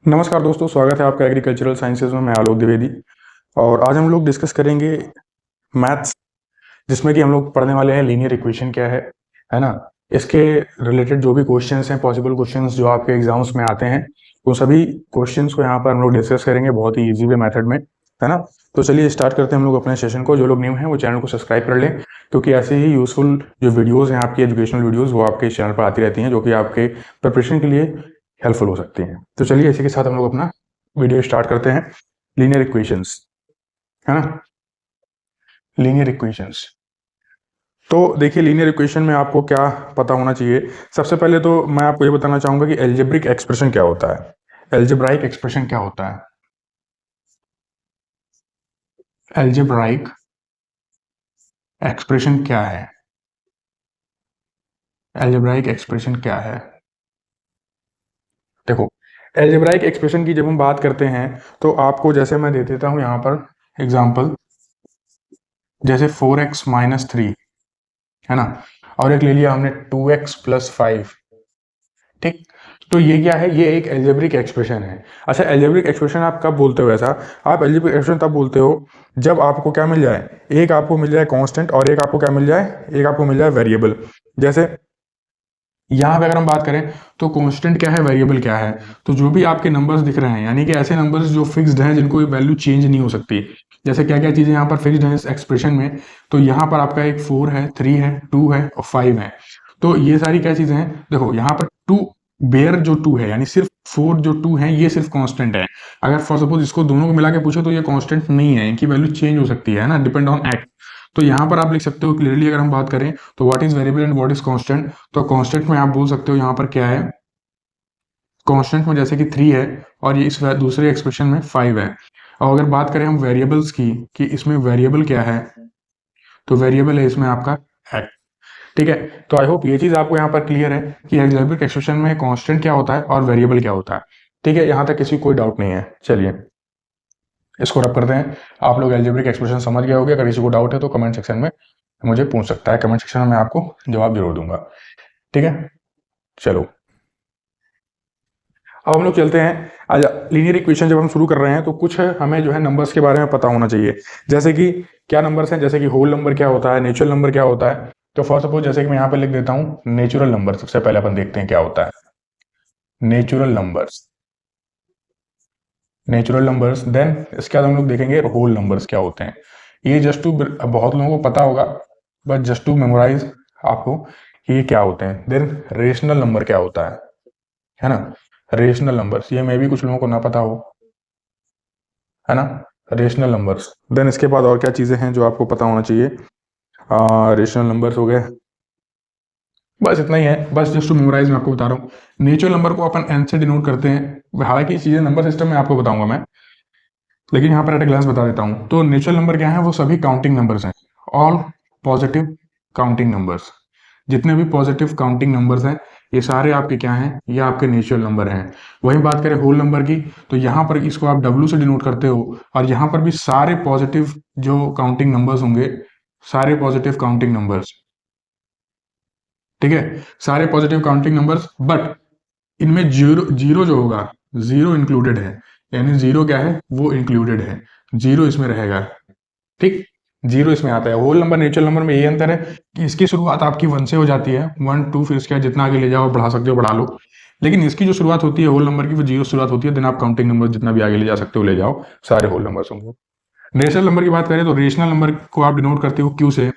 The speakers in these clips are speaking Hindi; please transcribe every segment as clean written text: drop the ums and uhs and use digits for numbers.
नमस्कार दोस्तों, स्वागत है आपका एग्रीकल्चरल साइंसेज में। मैं आलोक द्विवेदी और आज हम लोग डिस्कस करेंगे मैथ्स, जिसमें कि हम लोग पढ़ने वाले हैं लीनियर इक्वेशन क्या है ना। इसके रिलेटेड जो भी क्वेश्चंस हैं, पॉसिबल क्वेश्चंस जो आपके एग्जाम्स में आते हैं, वो सभी क्वेश्चंस को यहाँ पर हम लोग डिस्कस करेंगे बहुत ही ईजी वे मेथड में, है ना। तो चलिए स्टार्ट करते हैं हम लोग अपने सेशन को। जो लोग न्यू हैं वो चैनल को सब्सक्राइब कर लें, क्योंकि ऐसे ही यूजफुल जो वीडियोज़ हैं आपकी एजुकेशनल वीडियोज़, वो आपके इस चैनल पर आती रहती हैं, जो कि आपके प्रिपरेशन के लिए हेल्पफुल हो सकती हैं। तो चलिए इसी के साथ हम लोग अपना वीडियो स्टार्ट करते हैं। लीनियर इक्वेशंस, है ना, लीनियर इक्वेशंस। तो देखिए, लीनियर इक्वेशन में आपको क्या पता होना चाहिए। सबसे पहले तो मैं आपको ये बताना चाहूंगा कि एल्जेब्रिक एक्सप्रेशन क्या होता है। एल्जेब्राइक एक्सप्रेशन क्या होता है? एल्जेब्राइक एक्सप्रेशन क्या है? एल्जेब्राइक एक्सप्रेशन क्या है? देखो, एल्जेब्राइक एक्सप्रेशन की जब हम बात करते हैं तो आपको, जैसे मैं दे देता हूं यहाँ पर एग्जांपल, जैसे 4x-3, है ना, और एक ले लिया हमने 2x+5। ठीक, तो ये क्या है? ये एक एल्जेब्रिक एक्सप्रेशन है। अच्छा, एल्जेब्रिक एक्सप्रेशन आप कब बोलते हो ऐसा? आप एल्जेब्रिक एक्सप्रेशन तब बोलते हो जब आपको क्या मिल जाए, एक आपको मिल जाए कांस्टेंट और एक आपको क्या मिल जाए, एक आपको मिल जाए वेरिएबल। जैसे यहाँ पे अगर हम बात करें तो कांस्टेंट क्या है, वेरिएबल क्या है, तो जो भी आपके नंबर्स दिख रहे हैं, यानी कि ऐसे नंबर्स जो फिक्स्ड हैं, जिनको वैल्यू चेंज नहीं हो सकती। जैसे क्या क्या चीजें यहाँ पर फिक्स्ड हैं इस एक्सप्रेशन में, तो यहाँ पर आपका एक 4 है, 3 है, 2 है और 5 है। तो ये सारी क्या चीजें हैं? देखो यहाँ पर 2 बेयर जो 2 है, यानी सिर्फ 4 जो 2 है, ये सिर्फ कांस्टेंट है। अगर फॉर सपोज इसको दोनों को मिला के पूछो तो ये कांस्टेंट नहीं है, इनकी वैल्यू चेंज हो सकती है ना, डिपेंड ऑन एक्ट। तो यहाँ पर आप लिख सकते हो क्लियरली, अगर हम बात करें तो what is variable and what is constant. तो कांस्टेंट में आप बोल सकते हो यहाँ पर क्या है, कांस्टेंट में जैसे कि 3 है और ये इस दूसरे एक्सप्रेशन में 5 है। और अगर बात करें हम वेरिएबल्स की कि इसमें वेरिएबल क्या है, तो वेरिएबल है इसमें आपका एक्ट। ठीक है, तो आई होप ये चीज आपको यहाँ पर क्लियर है कि एल्जेब्रिक एक्सप्रेशन में कांस्टेंट क्या होता है और वेरिएबल क्या होता है। ठीक है, यहाँ तक किसी कोई डाउट नहीं है। चलिए इसको रब करते हैं। आप लोग एल्जेब्रिक एक्सप्रेशन समझ गए होंगे। अगर किसी को डाउट है तो कमेंट सेक्शन में मुझे पूछ सकता है। कमेंट सेक्शन में मैं आपको जवाब जरूर दूंगा। ठीक है, चलो अब हम लोग चलते हैं। आज लीनियर इक्वेशन जब हम शुरू कर रहे हैं तो कुछ हमें जो है नंबर्स के बारे में पता होना चाहिए। जैसे कि क्या नंबर्स हैं, जैसे कि होल नंबर क्या होता है, नेचुरल नंबर क्या होता है। तो फॉर सपोज जैसे कि मैं यहाँ पे लिख देता हूँ नेचुरल नंबर। सबसे पहले अपन देखते हैं क्या होता है natural numbers. Natural numbers, then इसके बाद हम लोग देखेंगे होल नंबर्स क्या होते हैं। ये जस्ट टू, बहुत लोगों को पता होगा, बट जस्ट टू मेमोराइज आपको कि ये क्या होते हैं। देन रेशनल नंबर क्या होता है ना, रेशनल नंबर्स, ये मे भी कुछ लोगों को ना पता हो, है ना, रेशनल नंबर्स। देन इसके बाद और क्या चीजें हैं जो आपको पता होना चाहिए। रेशनल नंबर्स हो गए, बस इतना ही है। बस जस्ट टू मेमोराइज मैं आपको बता रहा हूँ। नेचुरल नंबर को अपन एन से डिनोट करते हैं। हालांकि ये चीजें नंबर सिस्टम में आपको बताऊंगा मैं, लेकिन यहाँ पर एट ए ग्लांस बता देता हूँ। तो नेचुरल नंबर क्या है? वो सभी काउंटिंग नंबर्स हैं, ऑल पॉजिटिव काउंटिंग नंबर्स। जितने भी पॉजिटिव काउंटिंग नंबर्स हैं ये सारे आपके क्या हैं, ये आपके नेचुरल नंबर हैं। वहीं बात करें होल नंबर की, तो यहाँ पर इसको आप डब्ल्यू से डिनोट करते हो, और यहाँ पर भी सारे पॉजिटिव जो काउंटिंग नंबर्स होंगे, सारे पॉजिटिव काउंटिंग नंबर्स। ठीक है, सारे पॉजिटिव काउंटिंग नंबर्स, बट इनमें जीरो जीरो जो होगा, जीरो इंक्लूडेड है। यानी जीरो क्या है, वो इंक्लूडेड है, जीरो इसमें रहेगा। ठीक, जीरो इसमें आता है। होल नंबर नेचुरल नंबर में ये अंतर है कि इसकी शुरुआत आपकी 1 से हो जाती है, 1 2, फिर इसके बाद जितना आगे ले जाओ बढ़ा सकते हो बढ़ा लो। लेकिन इसकी जो शुरुआत होती है होल नंबर की, वो जीरो शुरुआत होती है। देन आप काउंटिंग नंबर जितना भी आगे ले जा सकते हो ले जाओ, सारे होल नंबर्स होंगे। रेशनल नंबर की बात करें तो रेशनल नंबर को आप डिनोट करते हो क्यू से।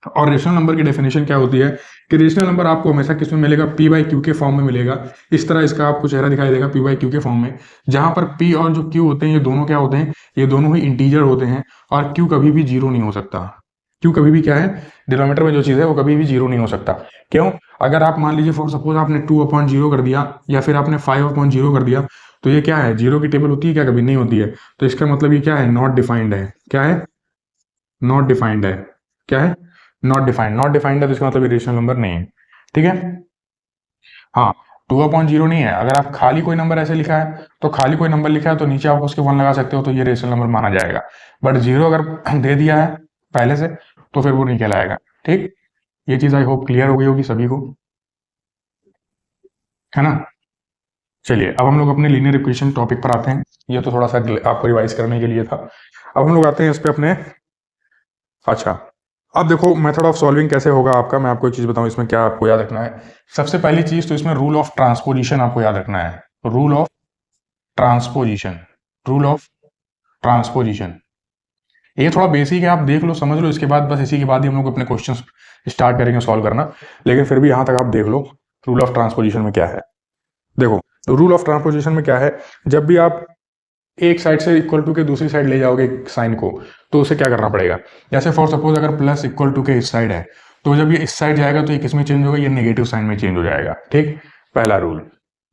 और रेशनल नंबर की डेफिनेशन क्या होती है कि रेशनल नंबर आपको हमेशा किस में मिलेगा, पी बाई क्यू के फॉर्म में मिलेगा। इस तरह इसका आपको चेहरा दिखाई देगा पी बाई क्यू के फॉर्म में, जहां पर पी और जो क्यू होते हैं ये दोनों क्या होते हैं, ये दोनों ही इंटीजर होते हैं। और क्यू कभी भी जीरो नहीं हो सकता। क्यू कभी भी क्या है, डिनोमिनेटर में जो चीज है वो कभी भी जीरो नहीं हो सकता। क्यों? अगर आप मान लीजिए फॉर सपोज आपने 2/0 कर दिया या फिर आपने 5/0 कर दिया, तो ये क्या है, जीरो की टेबल होती है क्या? कभी नहीं होती है। तो इसका मतलब ये क्या है, नॉट डिफाइंड है। क्या है? नॉट डिफाइंड है। क्या है? Not defined. नॉट डिफाइंड है तो इसका मतलब रेशनल नंबर नहीं है। ठीक है, हाँ, 2/0 नहीं है। अगर आप खाली कोई नंबर ऐसे लिखा है, तो खाली कोई नंबर लिखा है तो नीचे आप उसके 1 लगा सकते हो, तो ये रेशनल नंबर माना जाएगा। बट जीरो अगर दे दिया है पहले से तो फिर वो नहीं कहलाएगा। ठीक, ये चीज आई होप क्लियर हो गई होगी सभी को, है ना। चलिए अब हम लोग अपने लीनियर इक्वेशन टॉपिक पर आते हैं। ये तो थोड़ा सा आपको रिवाइज करने के लिए था। अब हम लोग आते हैं इस पे अपने। अच्छा, अब देखो मेथड ऑफ सॉल्विंग कैसे होगा आपका। मैं आपको एक चीज़ बताऊं, इसमें क्या आपको याद रखना है। सबसे पहली चीज़ तो इसमें रूल ऑफ ट्रांसपोजिशन आपको याद रखना है। Rule of transposition, rule of transposition, ये थोड़ा बेसिक है, आप देख लो समझ लो। इसके बाद बस इसी के बाद ही हम लोग अपने क्वेश्चंस स्टार्ट करेंगे सॉल्व करना। लेकिन फिर भी यहाँ तक आप देख लो रूल ऑफ ट्रांसपोजिशन में क्या है। देखो रूल ऑफ ट्रांसपोजिशन में क्या है, जब भी आप एक साइड से इक्वल टू के दूसरी साइड ले जाओगे साइन को, तो उसे क्या करना पड़ेगा। जैसे फॉर सपोज अगर प्लस इक्वल टू के इस साइड है, तो जब ये इस साइड जाएगा तो ये किस में चेंज होगा, ये नेगेटिव साइन में चेंज हो जाएगा। ठीक, पहला रूल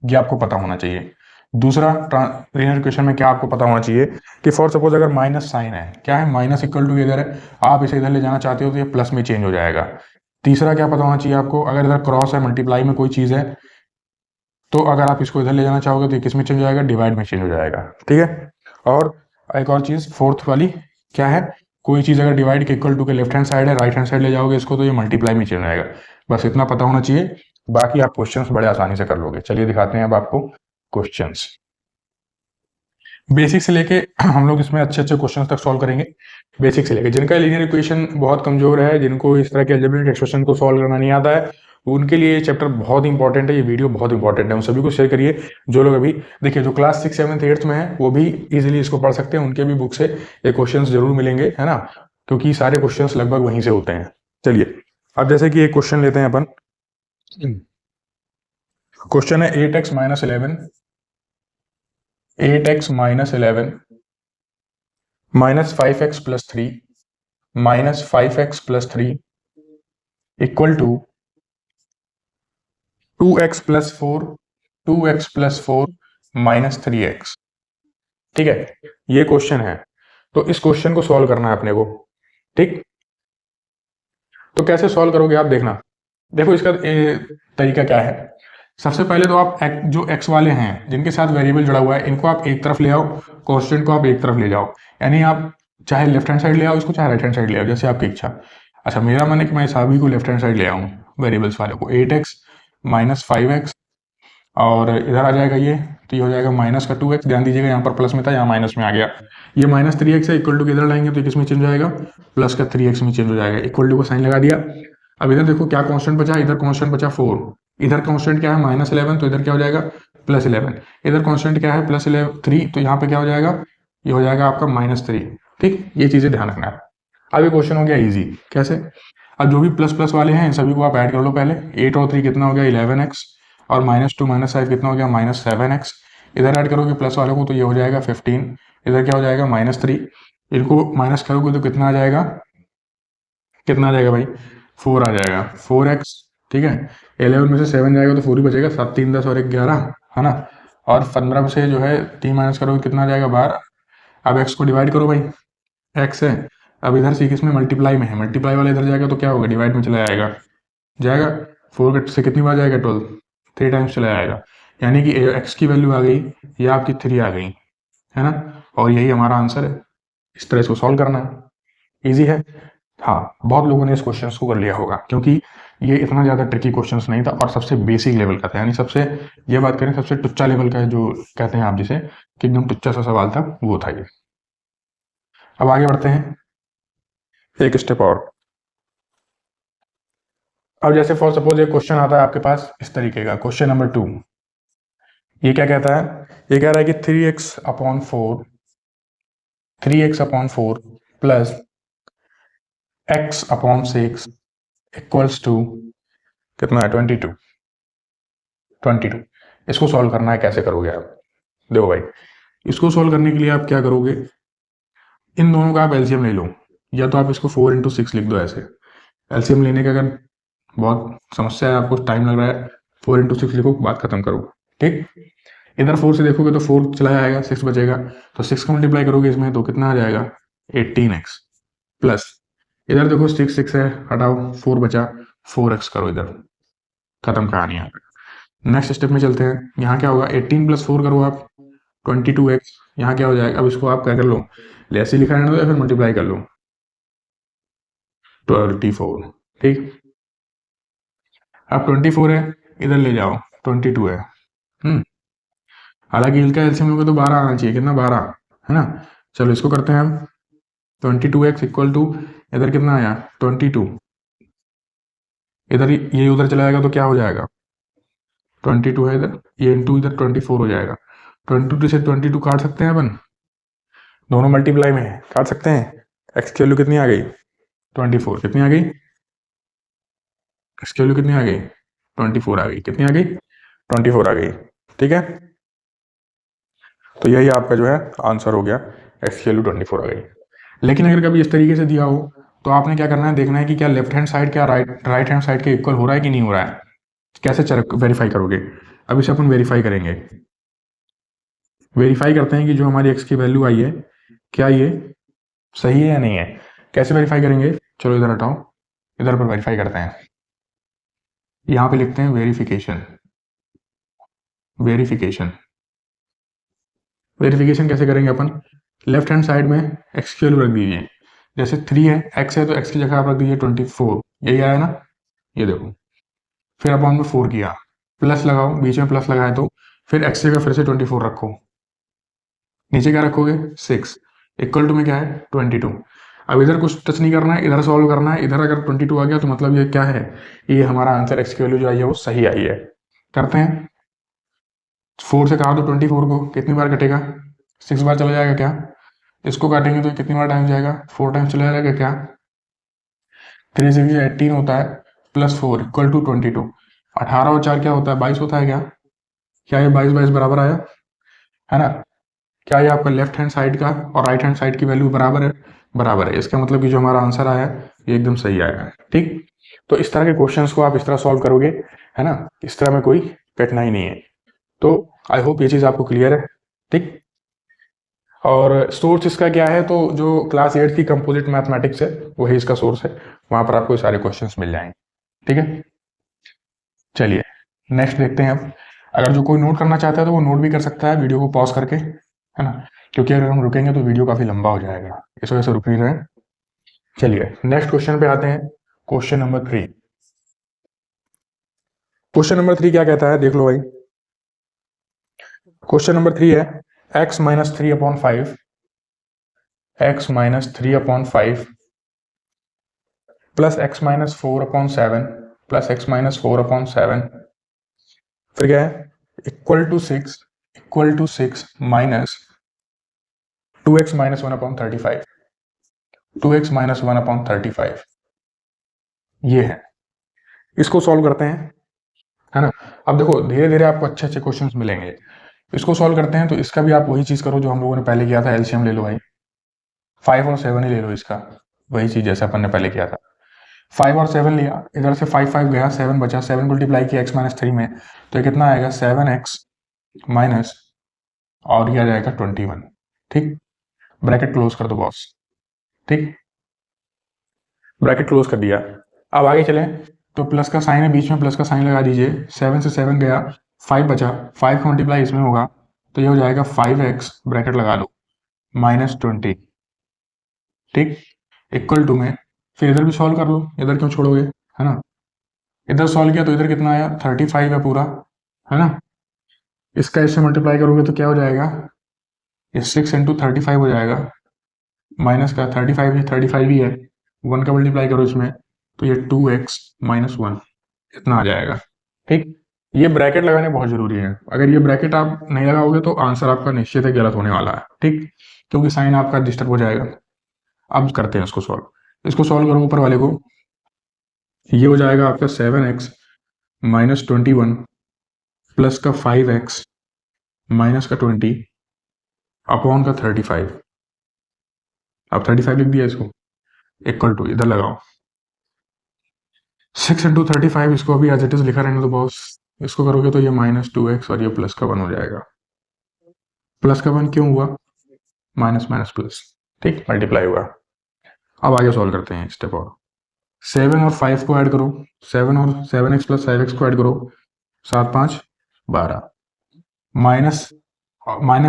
ये आपको पता होना चाहिए। दूसरा लीनियर इक्वेशन में क्या आपको पता होना चाहिए कि फॉर सपोज अगर माइनस साइन है, क्या है, माइनस इक्वल टू इधर है, आप इसे इधर ले जाना चाहते हो तो ये प्लस में चेंज हो जाएगा। तीसरा क्या पता होना चाहिए आपको, अगर इधर क्रॉस है, मल्टीप्लाई में कोई चीज़ है, तो अगर आप इसको इधर ले जाना चाहोगे तो ये किस में चेंज हो जाएगा, डिवाइड में चेंज हो जाएगा। ठीक है, और एक और चीज़ फोर्थ वाली क्या है, कोई चीज़ अगर डिवाइड के इक्वल टू के लेफ्ट हैंड साइड है, राइट हैंड साइड ले जाओगे इसको तो ये मल्टीप्लाई में चेंज हो जाएगा। बस इतना पता होना चाहिए, बाकी आप क्वेश्चंस बड़े आसानी से कर लोगे। चलिए दिखाते हैं अब आपको क्वेश्चंस। बेसिक से लेके हम लोग इसमें अच्छे अच्छे क्वेश्चंस तक सॉल्व करेंगे। बेसिक से लेके जिनका लीनियर इक्वेशन बहुत कमजोर है, जिनको इस तरह के अलजेब्रिक एक्सप्रेशन को सॉल्व करना नहीं आता है, उनके लिए ये चैप्टर बहुत इंपॉर्टेंट है, ये वीडियो बहुत इंपॉर्टेंट है। उन सभी को शेयर करिए। जो लोग अभी देखिए, जो क्लास 6, 7, 8 में है वो भी इजीली इसको पढ़ सकते हैं, उनके भी बुक से ये क्वेश्चंस जरूर मिलेंगे, है ना, क्योंकि सारे क्वेश्चंस लगभग वहीं से होते हैं। चलिए अब जैसे कि एक क्वेश्चन लेते हैं अपन। क्वेश्चन है 8x minus 11, 8x minus 11 minus 5x plus 3 minus 5x plus 3 equal to 2x plus 4, 2x plus 4 minus 3x। ठीक है, ये क्वेश्चन है, तो इस क्वेश्चन को सॉल्व करना है अपने को। ठीक, तो कैसे सॉल्व करोगे आप देखना। देखो इसका तरीका क्या है। सबसे पहले तो आप जो x वाले हैं जिनके साथ वेरिएबल जुड़ा हुआ है, इनको आप एक तरफ ले आओ, कांस्टेंट को आप एक तरफ ले जाओ। यानी आप चाहे लेफ्ट हैंड साइड ले आओ इसको, चाहे राइट हैंड साइड ले आओ, जैसे आपकी इच्छा। अच्छा, मेरा मन है कि मैं सभी को लेफ्ट हैंड साइड ले आऊँ, वेरिएबल्स वाले को। 8x माइनस 5x, और इधर आ जाएगा ये, तो ये हो जाएगा माइनस का 2x। ध्यान दीजिएगा यहाँ पर प्लस में था, यहाँ माइनस में आ गया। ये माइनस 3x है, इक्वल टू इधर लाएंगे तो किस में चेंज हो जाएगा, प्लस का 3x में चेंज हो जाएगा। इक्वल टू को साइन लगा दिया। अब इधर देखो क्या कांस्टेंट बचा, इधर कांस्टेंट बचा 4, इधर कांस्टेंट क्या है माइनस 11, तो इधर क्या हो जाएगा प्लस 11, इधर कांस्टेंट क्या है प्लस 3, तो यहाँ पे क्या हो जाएगा, ये हो जाएगा आपका माइनस 3। ठीक, ये चीजें ध्यान रखना है। अब ये क्वेश्चन हो गया इजी। कैसे, अब जो भी प्लस प्लस वाले हैं इन सभी को आप ऐड कर लो पहले। 8 और 3 कितना हो गया 11x, और -2 -5 कितना हो गया -7x। इधर ऐड करोगे प्लस वालों को तो ये हो जाएगा 15, इधर क्या हो जाएगा -3, इनको माइनस करोगे तो कितना आ जाएगा, कितना आ जाएगा भाई 4 आ जाएगा, 4x। ठीक है, 11 में से 7 जाएगा तो 4 ही बचेगा, 7 3 10 और 1 11, है ना। और 15 में से जो है 3 माइनस करोगे कितना आ जाएगा 12। अब x को डिवाइड करो भाई, x है, अब इधर से किस में मल्टीप्लाई में है, मल्टीप्लाई वाला इधर जाएगा तो क्या होगा डिवाइड में चला जाएगा, जाएगा 4 से कितनी बार जाएगा 12, 3 टाइम्स चला जाएगा। यानी कि x की वैल्यू आ गई, ये आपकी 3 आ गई, है ना, और यही हमारा आंसर है। इस तरह इसको सॉल्व करना है, इजी है। हाँ, बहुत लोगों ने इस क्वेश्चन को कर लिया होगा, क्योंकि ये इतना ज़्यादा ट्रिकी क्वेश्चन नहीं था और सबसे बेसिक लेवल का था। यानी सबसे, ये बात करें सबसे टुच्चा लेवल का, जो कहते हैं आप जिसे, कि एकदम टुच्चा सा सवाल था, वो था ये। अब आगे बढ़ते हैं एक स्टेप और। अब जैसे फॉर सपोज एक क्वेश्चन आता है आपके पास इस तरीके का, क्वेश्चन नंबर 2। ये क्या कहता है, ये कह रहा है कि 3x upon 4, 3x upon 4 plus x upon 6 equals to कितना है 22, 22। इसको सॉल्व करना है, कैसे करोगे आप। देखो भाई, इसको सॉल्व करने के लिए आप क्या करोगे, इन दोनों का आप एलसीएम ले लो, या तो आप इसको 4 × 6 लिख दो ऐसे। एलसीएम लेने का अगर बहुत समस्या है, आपको टाइम लग रहा है, 4 × 6 लिखो, बात खत्म करो। ठीक, इधर 4 से देखोगे तो 4 चला जाएगा, 6 बचेगा, तो 6 का मल्टीप्लाई करोगे इसमें तो कितना आ जाएगा 18x, प्लस इधर देखो 6 6 है, हटाओ 4 बचा, 4x करो, इधर खत्म कहानी। यहाँ पे नेक्स्ट स्टेप में चलते हैं। यहाँ क्या होगा 18 + 4 करो आप 22x, यहाँ क्या हो जाएगा, अब इसको आप क्या कर लो, ऐसे लिखा रहने दो या फिर मल्टीप्लाई कर लो 24। ठीक, अब 24 है, इधर ले जाओ 22 है, हालांकि इसका एलसीएम लोगे तो 12 आना चाहिए, कितना 12 है ना। चलो इसको करते हैं हम 22x इक्वल टू इधर कितना आया 22, इधर ये उधर चला जाएगा तो क्या हो जाएगा 22 है इधर, ये इंटू इधर 24 हो जाएगा। 22 से 22 काट सकते हैं अपन, दोनों मल्टीप्लाई में काट सकते हैं। एक्स की वैल्यू कितनी आ गई 24, कितनी आ गई एक्स की वैल्यू कितनी आ गई 24 आ गई, कितनी आ गई 24 आ गई। ठीक है, तो यही आपका जो है आंसर हो गया, एक्स की वैल्यू 24 आ गई। लेकिन अगर कभी इस तरीके से दिया हो तो आपने क्या करना है, देखना है कि क्या लेफ्ट हैंड साइड क्या राइट हैंड साइड के इक्वल हो रहा है कि नहीं हो रहा है। कैसे वेरीफाई करोगे, अब इसे अपन वेरीफाई करेंगे। वेरीफाई करते हैं कि जो हमारी एक्स की वैल्यू आई है क्या ये सही है या नहीं है। कैसे वेरीफाई करेंगे, चलो इधर हटाओ, इधर पर वेरीफाई करते हैं। यहाँ पे लिखते हैं वेरिफिकेशन। वेरिफिकेशन वेरिफिकेशन कैसे करेंगे अपन, लेफ्ट हैंड साइड में एक्स की वैल्यू रख दीजिए। जैसे 3 है, एक्स है तो एक्स की जगह आप रख दीजिए 24, यही आया ना, ये देखो। फिर अपन में 4 किया, प्लस लगाओ, बीच में प्लस लगाए तो फिर एक्स जगह फिर से 24 रखो, नीचे क्या रखोगे 6, इक्वल टू में क्या है 22। अब इधर कुछ टच नहीं करना है, इधर सॉल्व करना है। इधर अगर 22 आ गया तो मतलब ये क्या है, ये हमारा आंसर एक्स की वैल्यू जो आई है वो सही आई है। करते हैं, 4 से कहा तो 24 को कितनी बार कटेगा 6 बार चला जाएगा क्या, इसको काटेंगे तो कितनी बार टाइम जाएगा 4 टाइम चला जाएगा क्या। 3 से 18 होता है, प्लस 4 इक्वल टू 22। 18 और 4 क्या होता है 22 होता है क्या, क्या ये 22 22 बराबर आया है ना। क्या ये आपका लेफ्ट हैंड साइड का और राइट हैंड साइड की वैल्यू बराबर है, बराबर है। इसका मतलब कि जो हमारा आंसर आया है ये एकदम सही आया है। ठीक, तो इस तरह के क्वेश्चंस को आप इस तरह सॉल्व करोगे, है ना, इस तरह में कोई कठिनाई नहीं है। तो आई होप ये चीज़ आपको क्लियर है। ठीक, और सोर्स इसका क्या है, तो जो क्लास 8 की कंपोजिट मैथमेटिक्स है वही इसका सोर्स है, वहां पर आपको सारे क्वेश्चंस मिल जाएंगे। ठीक है, चलिए नेक्स्ट देखते हैं अब। अगर जो कोई नोट करना चाहता है तो वो नोट भी कर सकता है वीडियो को पॉज करके, है ना, क्योंकि अगर हम रुकेंगे तो वीडियो काफी लंबा हो जाएगा, इस वजह से रुक नहीं रहे। चलिए नेक्स्ट क्वेश्चन पे आते हैं, क्वेश्चन नंबर 3। क्वेश्चन नंबर 3 क्या कहता है देख लो भाई। क्वेश्चन नंबर 3 है x minus 3/5, x minus 3/5 plus x minus 4/7 plus x minus 4/7, फिर क्या है equal to 6 minus 2x minus 1/35, 2x minus 1/35 ये है। इसको सॉल्व करते हैं, है ना। अब देखो धीरे धीरे आपको अच्छे अच्छे क्वेश्चंस मिलेंगे। इसको सॉल्व करते हैं तो इसका भी आप वही चीज करो जो हम लोगों ने पहले किया था, एलसीएम ले लो भाई, 5 और 7 ही ले लो इसका, वही चीज जैसे अपन ने पहले किया था। 5 और 7 लिया, इधर से 5 5 गया, 7 बचा, 7 मल्टीप्लाई किया x माइनस 3 में, तो ये कितना आएगा 7x माइनस और ये आ जाएगा 21। ठीक, ब्रैकेट क्लोज कर दो बॉस। ठीक, ब्रैकेट क्लोज कर दिया। अब आगे चलें तो प्लस का साइन है, बीच में प्लस का साइन लगा दीजिए। 7 से 7 गया, 5 बचा, 5 का मल्टीप्लाई इसमें होगा तो ये हो जाएगा 5x ब्रैकेट लगा लो माइनस 20। ठीक, इक्वल टू में फिर इधर भी सॉल्व कर लो, इधर क्यों छोड़ोगे, है ना। इधर सॉल्व किया तो इधर कितना आया 35 है पूरा, है ना। इसका इससे मल्टीप्लाई करोगे तो क्या हो जाएगा, ये 6 इंटू 35 हो जाएगा, माइनस का 35 ही है, 1 का मल्टीप्लाई करो इसमें तो ये 2x माइनस 1 इतना आ जाएगा। ठीक, ये ब्रैकेट लगाने बहुत जरूरी है, अगर ये ब्रैकेट आप नहीं लगाओगे तो आंसर आपका निश्चित है गलत होने वाला है। ठीक, क्योंकि साइन आपका डिस्टर्ब हो जाएगा। अब करते हैं इसको सॉल्व, इसको सॉल्व करो ऊपर वाले को, ये हो जाएगा आपका 7x माइनस 21 प्लस का 5x माइनस का 20 अपॉन का 35। अब 35 लिख दिया इसको, इक्वल टू इधर लगाओ 6 इंटू 35, इसको अभी एज इट इज लिखा रहने दो बॉस। इसको करोगे तो ये माइनस 2x और ये प्लस का 1 हो जाएगा। प्लस का 1 क्यों हुआ, माइनस माइनस प्लस, ठीक, मल्टीप्लाई हुआ। अब आगे सॉल्व करते हैं स्टेप और 7 और 5 को ऐड करो, 7 और 7x प्लस 5x को ऐड करो, 7 5 12 माइनस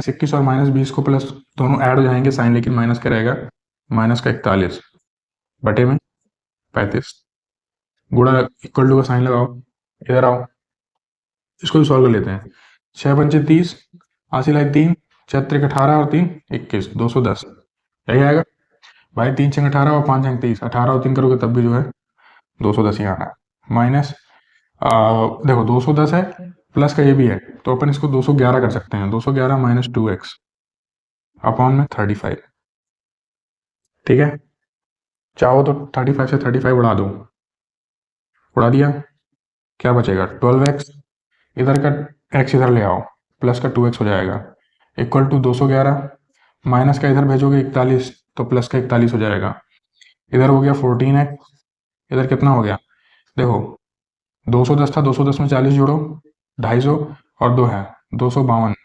21 और माइनस 20 को प्लस दोनों ऐड हो जाएंगे साइन, लेकिन माइनस का रहेगा, माइनस का 41 बटे में 35 गुणा इक्वल टू का साइन लगाओ, इधर आओ, इसको भी सॉल्व कर लेते हैं। 6 पंचे 30 80 लाई 3, 4 18 और 3 21, 210 यही आएगा भाई। 3 6 18 और 5 6 23, 18 और 3 करोगे तब भी जो है 210 ही आना है। माइनस देखो 210 है, प्लस का ये भी है, तो अपन इसको 211 कर सकते हैं। 211 माइनस 2x अपॉन में 35, ठीक है। चाहो तो 35 से 35 उड़ा दो, उड़ा दिया, क्या बचेगा 12x, इधर का x इधर ले आओ, प्लस का 2x हो जाएगा, इक्वल टू 211, माइनस का इधर भेजोगे 41, तो प्लस का 41 हो जाएगा। इधर हो गया 14x, इधर कितना हो गया देखो, 210 था, 210 में 40 जोड़ो 250 और 2 है 252,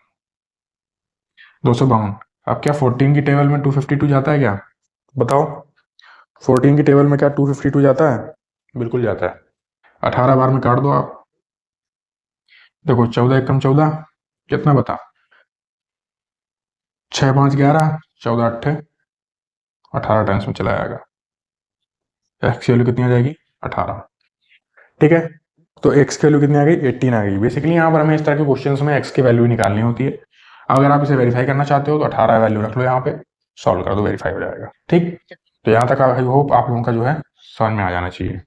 252। अब क्या 14 की टेबल में 252 जाता है क्या, बताओ। 14 की टेबल में क्या 252 जाता है, बिल्कुल जाता है। 18 बार में काट दो आप, देखो 14 एकम 14, कितना बता, 6 5 11, 14 8 18 टाइम्स में चला जाएगा। एक्स की वैल्यू कितनी आ जाएगी 18, ठीक है। तो एक्स की वैल्यू कितनी आ गई 18 आ गई। बेसिकली यहाँ पर हमें इस तरह के क्वेश्चंस में एक्स की वैल्यू निकालनी होती है। अगर आप इसे वेरीफाई करना चाहते हो तो 18 वैल्यू रख लो यहाँ पे, सॉल्व कर दो, वेरीफाई हो जाएगा, ठीक। तो यहाँ तक आई होप आप लोगों का जो है समझ में आ जाना चाहिए,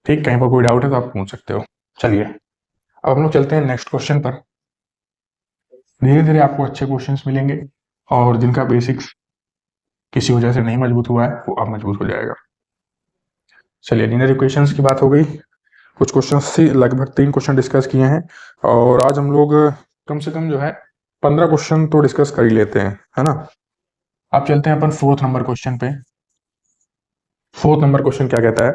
ठीक। कहीं पर कोई डाउट है तो आप पूछ सकते हो। चलिए अब हम लोग चलते हैं नेक्स्ट क्वेश्चन पर। धीरे धीरे आपको अच्छे क्वेश्चंस मिलेंगे और जिनका बेसिक्स किसी वजह से नहीं मजबूत हुआ है वो अब मजबूत हो जाएगा। चलिए लीनियर इक्वेशंस की बात हो गई, कुछ क्वेश्चन से लगभग 3 क्वेश्चन डिस्कस किए हैं और आज हम लोग कम से कम जो है 15 क्वेश्चन तो डिस्कस कर ही लेते हैं, है ना। अब चलते हैं अपन 4th नंबर क्वेश्चन पे। 4th नंबर क्वेश्चन क्या कहता है,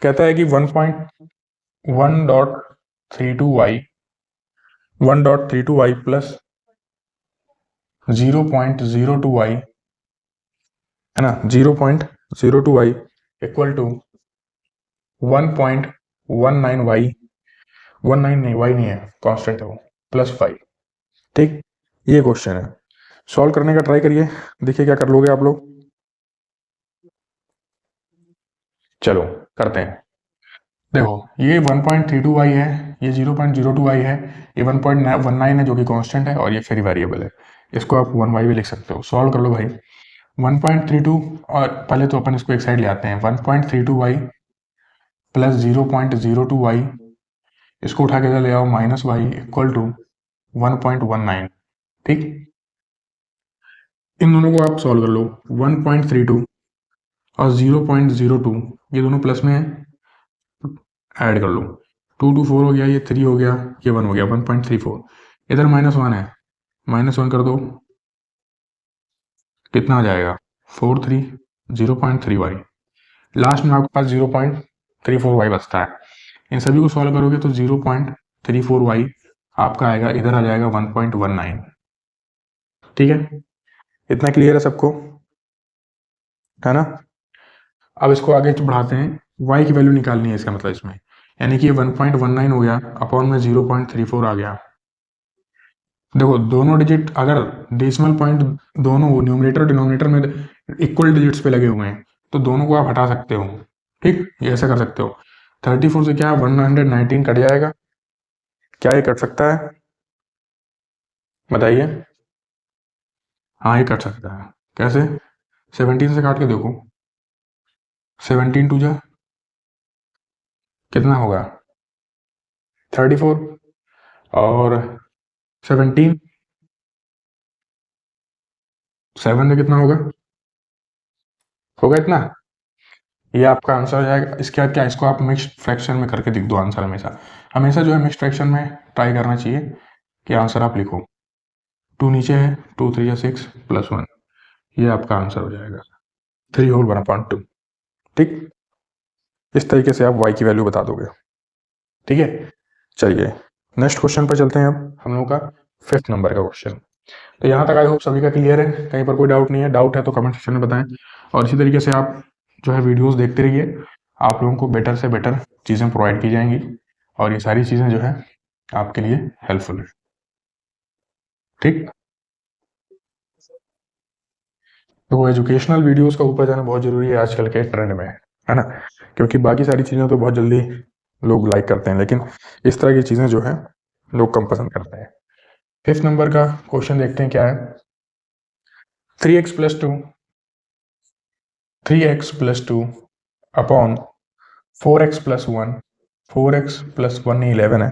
कहता है कि 1.1.32y 1.32y प्लस 0.02y, है ना, 0.02y इक्वल टू 1.19y, 19 नहीं, y नहीं है, कांस्टेंट है वो, प्लस 5, ठीक। ये क्वेश्चन है, सॉल्व करने का ट्राई करिए, देखिए क्या कर लोगे आप लोग। चलो करते हैं। देखो ये 1.32y है, ये 0.02y है, ये 1.19 है जो कि कांस्टेंट है और ये फ्री वेरिएबल है, इसको आप 1y भी लिख सकते हो। सॉल्व कर लो भाई। 1.32 और पहले तो अपन इसको एक साइड ले आते हैं, 1.32y प्लस 0.02y, इसको उठा के इधर ले आओ माइनस y इक्वल टू 1.19, ठीक। इन दोनों को आप सॉल्व कर लो। 1.32 और 0.02 ये दोनों प्लस में है, ऐड कर लो, 2 2 4 हो गया, ये 3 हो गया, ये 1 हो गया, 1.34। इधर -1 है, -1 कर दो, कितना आ जाएगा 4 3, 0.3y, लास्ट में आपके पास 0.34y बचता है। इन सभी को सॉल्व करोगे तो 0.34y आपका आएगा, इधर आ जाएगा 1.19, ठीक है। इतना क्लियर है सबको, है ना। अब इसको आगे बढ़ाते हैं, y की वैल्यू निकालनी है इसका मतलब इसमें, यानी कि ये 1.19 हो गया, अपॉन में 0.34 आ गया। देखो दोनों डिजिट अगर डेसिमल पॉइंट दोनों न्यूमरेटर और डिनोमिनेटर में इक्वल डिजिट्स पे लगे हुए हैं तो दोनों को आप हटा सकते हो, ठीक, ये ऐसा कर सकते हो। 34 से क्या 119 कट जाएगा, क्या ये कट सकता है, बताइए। हाँ ये कट सकता है, कैसे, 17 से काट के देखो, 17 टू जा कितना होगा 34 और 17 7 में कितना होगा इतना, ये आपका आंसर हो जाएगा। इसके बाद क्या, इसको आप मिक्स्ड फ्रैक्शन में करके लिख दो आंसर। हमेशा हमेशा जो है मिक्स्ड फ्रैक्शन में ट्राई करना चाहिए कि आंसर आप लिखो। 2 नीचे है, 2 3 6 प्लस 1, ये आपका आंसर हो जाएगा 3 होल 1/2, ठीक। इस तरीके से आप y की वैल्यू बता दोगे, ठीक है। चलिए नेक्स्ट क्वेश्चन पर चलते हैं। अब हम लोग का 5th नंबर का क्वेश्चन। तो यहाँ तक आई होप सभी का क्लियर है, कहीं पर कोई डाउट नहीं है, डाउट है तो कमेंट सेक्शन में बताएं। और इसी तरीके से आप जो है वीडियोस देखते रहिए, आप लोगों को बेटर से बेटर चीज़ें प्रोवाइड की जाएंगी और ये सारी चीज़ें जो है आपके लिए हेल्पफुल है, ठीक। तो एजुकेशनल वीडियोस का ऊपर जाना बहुत जरूरी है आजकल के ट्रेंड में, है ना, क्योंकि बाकी सारी चीज़ें तो बहुत जल्दी लोग लाइक करते हैं, लेकिन इस तरह की चीज़ें जो है लोग कम पसंद करते हैं। 5th नंबर का क्वेश्चन देखते हैं क्या है। 3x plus 2 upon 4x plus 1, 4x plus 1 11 है,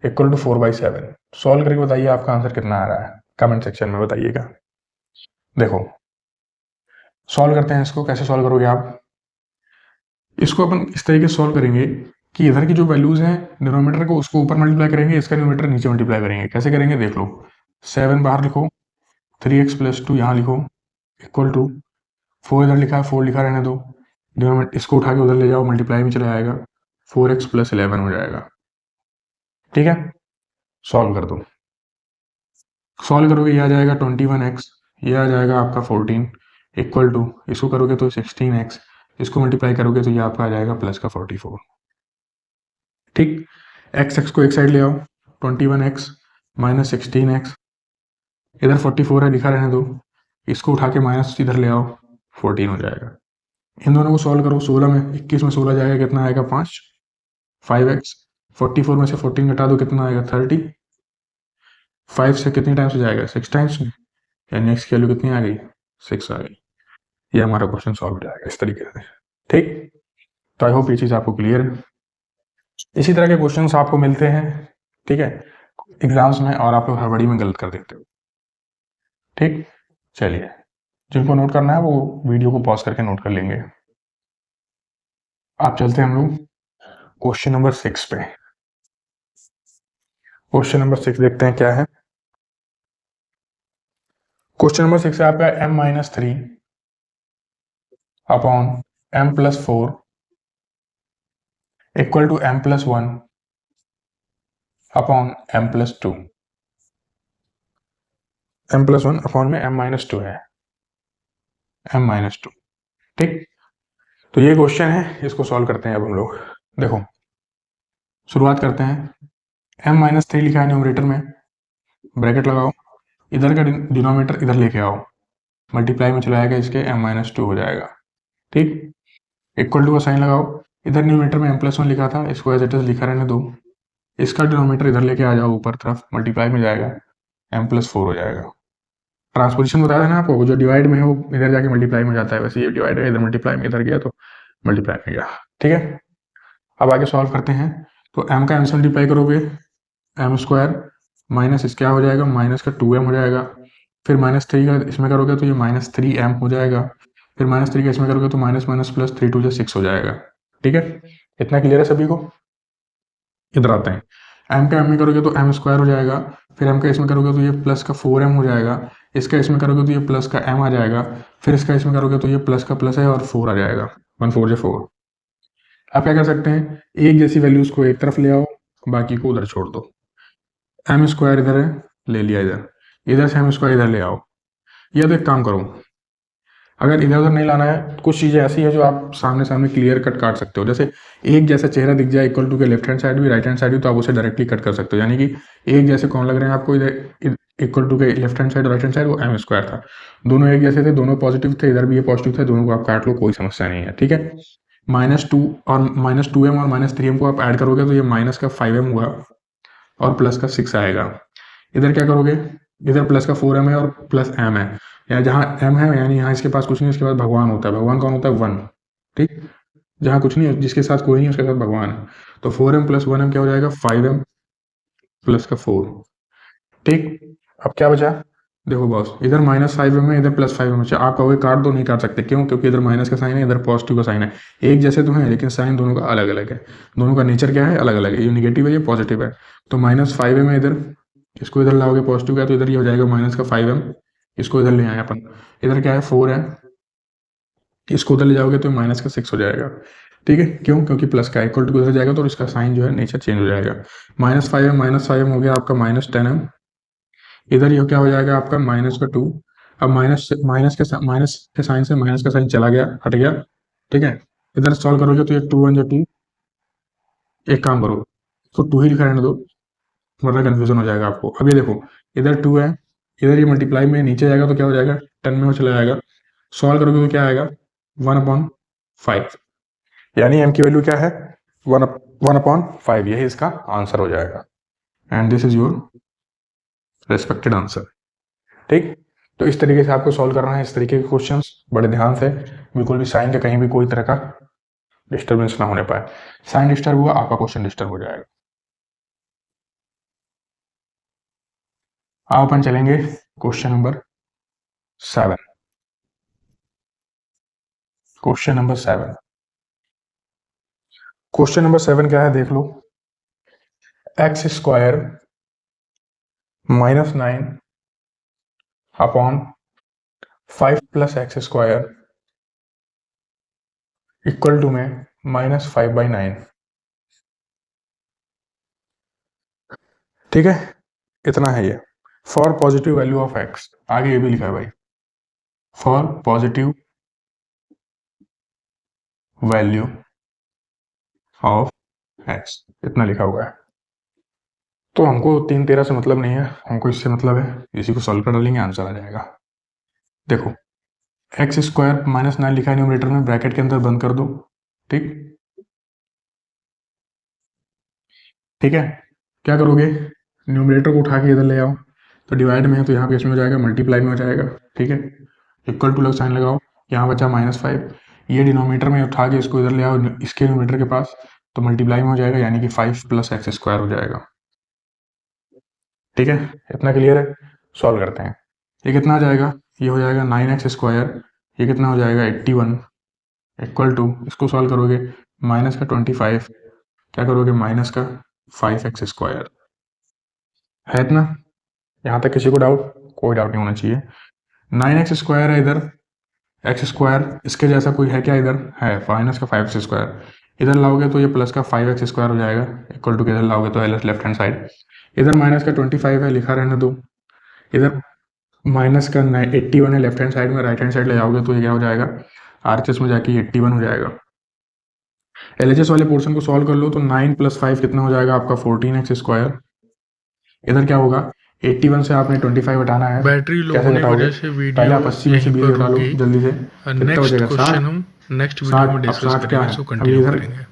इक्वल टू 4/7। सॉल्व करके बताइए आपका आंसर कितना आ रहा है, कमेंट सेक्शन में बताइएगा। देखो सॉल्व करते हैं इसको। कैसे सॉल्व करोगे आप इसको? अपन इस तरीके से सॉल्व करेंगे कि इधर की जो वैल्यूज हैं डिनोमिनेटर को उसको ऊपर मल्टीप्लाई करेंगे, इसका डिनोमिनेटर नीचे मल्टीप्लाई करेंगे। कैसे करेंगे देख लो। 7 बाहर लिखो, 3x प्लस 2 यहाँ लिखो, इक्वल टू 4 इधर लिखा है, 4 लिखा रहने दो, डिनोमिनेटर इसको उठा के उधर ले जाओ, मल्टीप्लाई में चला जाएगा, 4x प्लस 11 हो जाएगा। ठीक है, सॉल्व कर दो। सॉल्व करोगे ये आ जाएगा 21x, ये आ जाएगा आपका 14, इक्वल टू इसको करोगे तो 16x, इसको मल्टीप्लाई करोगे तो ये आपका आ जाएगा प्लस का 44। ठीक, x को एक साइड ले आओ, 21x माइनस 16x, इधर 44 है लिखा रहने दो, इसको उठा के माइनस इधर ले आओ, 14 हो जाएगा। इन दोनों को सॉल्व करो। 16 में 21 में 16 जाएगा, कितना आएगा 5, 5x, 44 में से 14 घटा दो, कितना आएगा 30, 5 से कितनी टाइम्स हो जाएगा 6 टाइम्स में, यानी x की वैल्यू कितनी आ गई 6 आ गई। ये हमारा क्वेश्चन सॉल्व हो जाएगा इस तरीके से। ठीक, तो आई होप ये चीज़ आपको क्लियर है। इसी तरह के क्वेश्चंस आपको मिलते हैं, ठीक है, एग्जाम्स में, और आप लोग हड़बड़ी में गलत कर देते हो। ठीक, चलिए, जिनको नोट करना है वो वीडियो को पॉज करके नोट कर लेंगे। आप चलते हैं हम लोग क्वेश्चन नंबर 6 पे। क्वेश्चन नंबर 6 देखते हैं क्या है। क्वेश्चन नंबर 6 है आपका m-3 upon m+4 equal to m+1 upon m+2। m+1 upon में m-2 है, m-2। ठीक, तो ये क्वेश्चन है, इसको सॉल्व करते हैं अब हम लोग। देखो शुरुआत करते हैं। m-3 लिखा है न्यूमरेटर में, ब्रैकेट लगाओ, इधर का डिनोमिनेटर इधर लेके आओ, मल्टीप्लाई में चला जाएगा, इसके m-2 हो जाएगा। ठीक, इक्वल टू का साइन लगाओ, इधर न्यूमरेटर में m+1 लिखा था, इसको एज इट इज लिखा रहने दो, इसका डिनोमिनेटर इधर लेके आ जाओ ऊपर तरफ, मल्टीप्लाई में जाएगा, m+4 हो जाएगा। ट्रांसपोजिशन बताया था ना आपको, जो डिवाइड में है वो इधर जाके मल्टीप्लाई में जाता है, वैसे ये डिवाइड है, इधर मल्टीप्लाई में इधर गया तो मल्टीप्लाई में गया। ठीक है, अब आगे सॉल्व करते हैं। तो m का m से मल्टीप्लाई करोगे, m² माइनस इस क्या हो जाएगा, माइनस का 2m हो जाएगा, फिर -3 का इसमें करोगे तो ये -3m हो जाएगा, फिर -3 का इसमें करोगे तो माइनस माइनस प्लस 3 2 6 हो जाएगा। ठीक है, इतना क्लियर है सभी को? इधर आते हैं, m का m में करोगे तो m² हो जाएगा, फिर m का इसमें करोगे तो ये प्लस का 4m हो जाएगा, इसका इसमें करोगे तो ये प्लस का m आ जाएगा, फिर इसका इसमें करोगे तो ये प्लस का प्लस है और 4 आ जाएगा, 1 4 4। आप क्या कर सकते हैं, एक जैसी वैल्यूज को एक तरफ ले आओ, बाकी को उधर छोड़ दो। m² इधर है, ले लिया इधर, इधर से m² इधर ले आओ, या तो एक काम करो, अगर इधर उधर नहीं लाना है तो कुछ चीज़ें ऐसी है जो आप सामने सामने क्लियर कट काट सकते हो। जैसे एक जैसा चेहरा दिख जाए इक्वल टू के लेफ्ट हैंड साइड भी राइट हैंड साइड भी, तो आप उसे डायरेक्टली कट कर सकते हो। यानी कि एक जैसे कौन लग रहे हैं आपको, इधर इक्वल टू के लेफ्ट हैंड साइड और राइट हैंड साइड, वो m² था, दोनों एक जैसे थे, दोनों पॉजिटिव थे, इधर भी ये पॉजिटिव थे, दोनों को आप काट लो, कोई समस्या नहीं है। ठीक है, -2 और -2m और -3m को आप ऐड करोगे तो ये माइनस का 5m हुआ और प्लस का 6 आएगा। इधर क्या करोगे, इधर प्लस का 4m है और प्लस m है, या जहाँ m है यानी यहाँ इसके पास कुछ नहीं, इसके पास भगवान होता है। भगवान कौन होता है, 1। ठीक, जहाँ कुछ नहीं, जिसके साथ कोई नहीं उसके साथ भगवान है, तो 4m प्लस 1m क्या हो जाएगा, 5m प्लस का 4। ठीक, अब क्या बचा, देखो बॉस, इधर -5m है, इधर +5m है। आप कहोगे काट दो, नहीं काट सकते, क्यों? क्योंकि इधर माइनस का साइन है, इधर पॉजिटिव का साइन है, एक जैसे तो है लेकिन साइन दोनों का अलग अलग है, दोनों का नेचर क्या है, अलग अलग है, ये निगेटिव है ये पॉजिटिव है। तो -5m है इधर, इसको इधर लाओगे पॉजिटिव का, तो इधर ये हो जाएगा माइनस का 5m, इसको इधर ले आए अपन, इधर क्या है 4 है, इसको उधर ले जाओगे तो माइनस का 6 हो जाएगा। ठीक है, क्यों? क्योंकि प्लस का इक्वल टू उधर जाएगा तो इसका साइन जो है नेचर चेंज हो जाएगा। -5m हो गया आपका -10m, इधर ये क्या हो जाएगा आपका -2। अब माइनस के साइन से माइनस का साइन चला गया, हट गया। ठीक है, इधर सॉल्व करोगे तो ये 2 1 2, एक काम करो तो 2 ही लिखा रहने दो, वरना कन्फ्यूजन हो जाएगा आपको। अब ये देखो, इधर 2 है, इधर ये मल्टीप्लाई में नीचे जाएगा तो क्या हो जाएगा, 10 में वो चला जाएगा, सॉल्व करोगे तो क्या आएगा 1/5, यानी m की वैल्यू क्या है 1/5, यही इसका आंसर हो जाएगा। And this is your respected answer. ठीक, तो इस तरीके से आपको सॉल्व करना है इस तरीके के क्वेश्चंस, बड़े ध्यान से, बिल्कुल भी साइन का कहीं भी कोई तरह का डिस्टर्बेंस ना होने पाए। साइन डिस्टर्ब हुआ आपका क्वेश्चन डिस्टर्ब हो जाएगा। अब अपन चलेंगे question number 7। Question number 7, question number 7 क्या है देख लो। X square -9 upon 5 plus x square equal to में -5/9। ठीक है, इतना है ये। For positive value of x, आगे ये भी लिखा है भाई, for positive value of x, इतना लिखा हुआ है। तो हमको 3-13 से मतलब नहीं है, हमको इससे मतलब है, इसी को सॉल्व कर डालेंगे, आंसर आ जाएगा। देखो एक्स स्क्वायर -9 लिखा है न्यूमरेटर में, ब्रैकेट के अंदर बंद कर दो। ठीक, ठीक है, क्या करोगे, न्यूमरेटर को उठा के इधर ले आओ, तो डिवाइड में है तो यहाँ पे इसमें हो जाएगा, मल्टीप्लाई में हो जाएगा। ठीक है, इक्वल टू लग साइन लगाओ, यहाँ बचा -5, ये डिनोमिनेटर में उठा के इसको इधर ले आओ इसके न्यूमरेटर के पास, तो मल्टीप्लाई में हो जाएगा, यानी कि 5 प्लस एक्स स्क्वायर हो जाएगा। ठीक है, इतना क्लियर है। सॉल्व करते हैं, ये कितना आ जाएगा, ये हो जाएगा 9x स्क्वायर, ये कितना हो जाएगा 81, इक्वल टू, इसको सॉल्व करोगे माइनस का 25, क्या करोगे माइनस का 5x स्क्वायर। है इतना, यहाँ तक किसी को डाउट? कोई डाउट नहीं होना चाहिए। 9x स्क्वायर है इधर, एक्स स्क्वायर इसके जैसा कोई है क्या इधर? है, माइनस का 5x स्क्वायर, इधर लाओगे तो ये प्लस का 5x स्क्वायर हो जाएगा, इक्वल टू इधर लाओगे तो लेफ्ट हैंड साइड, इधर माइनस का 25 है, लिखा रहने दो, इधर माइनस का 81 है लेफ्ट हैंड साइड में, राइट हैंड साइड ले जाओगे तो ये क्या हो जाएगा, आरएचएस में जाके 81 हो जाएगा। एलएचएस वाले पोर्शन को सॉल्व कर लो तो 9 + 5 कितना हो जाएगा आपका 14x स्क्वायर। इधर क्या होगा, 81 से आपने 25 हटाना है, बैटरी लो कैसे होने की हटाओगे? वजह से वीडियो पहले आप 80 में से 20 हटा लो जल्दी से, कितना हो नेक्स्ट जाएगा क्वेश्चन 60। हम नेक्स्ट वीडियो में डिस्कस 60 क्या करेंगे, है, सो अभी कंटिन्यू इधर करेंगे।